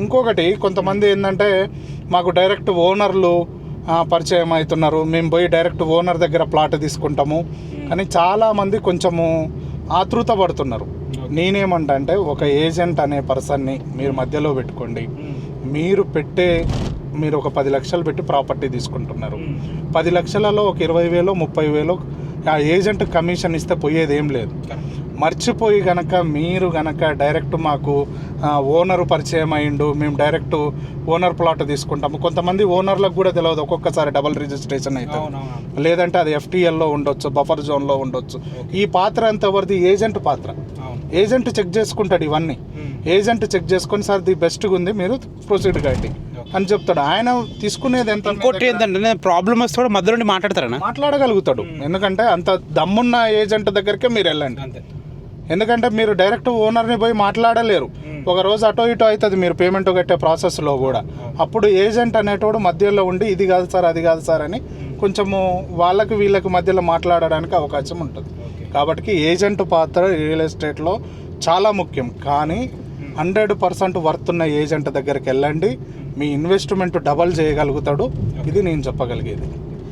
ఇంకొకటి కొంతమంది ఏంటంటే మాకు డైరెక్ట్ ఓనర్లు పరిచయం అవుతున్నారు, మేము పోయి డైరెక్ట్ ఓనర్ దగ్గర ప్లాట్ తీసుకుంటాము అని చాలామంది కొంచెము ఆతృత పడుతున్నారు. నేనేమంటా అంటే ఒక ఏజెంట్ అనే పర్సన్ని మీరు మధ్యలో పెట్టుకోండి. మీరు ఒక 10 లక్షలు పెట్టి ప్రాపర్టీ తీసుకుంటున్నారు. 10 లక్షలలో ఒక 20,000 30,000 ఆ ఏజెంట్ కమిషన్ ఇస్తే పోయేది ఏం లేదు. మర్చిపోయి మీరు డైరెక్ట్ మాకు ఓనరు పరిచయం అయ్యిండు, మేము డైరెక్ట్ ఓనర్ ప్లాట్ తీసుకుంటాము. కొంతమంది ఓనర్లకు కూడా తెలియదు, ఒక్కొక్కసారి డబుల్ రిజిస్ట్రేషన్ అవుతుంది, లేదంటే అది FTLలో ఉండొచ్చు, బఫర్ జోన్లో ఉండొచ్చు. ఈ పాత్ర అంతా ఎవరిది? ఏజెంట్ పాత్ర. ఏజెంట్ చెక్ చేసుకుంటాడు ఇవన్నీ. ఏజెంట్ చెక్ చేసుకొని సార్ ది బెస్ట్గా ఉంది, మీరు ప్రొసీడ్ కండి అని చెప్తాడు. ఆయన తీసుకునేది ఎంత? ఇంకోటి ఏంటంటే ప్రాబ్లం వస్తే కూడా మధ్యలో నుండి మాట్లాడగలుగుతాడు. ఎందుకంటే అంత దమ్మున్న ఏజెంట్ దగ్గరికే మీరు వెళ్ళండి. ఎందుకంటే మీరు డైరెక్ట్ ఓనర్ని పోయి మాట్లాడలేరు. ఒక రోజు అటో ఇటో అవుతుంది మీరు పేమెంట్ కట్టే ప్రాసెస్లో కూడా. అప్పుడు ఏజెంట్ అనేటోడు మధ్యలో ఉండి ఇది కాదు సార్ అది కాదు సార్ అని కొంచెము వీళ్ళకి మధ్యలో మాట్లాడడానికి అవకాశం ఉంటుంది. కాబట్టి ఏజెంట్ పాత్ర రియల్ ఎస్టేట్లో చాలా ముఖ్యం. కానీ 100% వర్త్ ఉన్న ఏజెంట్ దగ్గరికి వెళ్ళండి, మీ ఇన్వెస్ట్మెంట్ డబల్ చేయగలుగుతాడు. ఇది నేను చెప్పగలిగేది.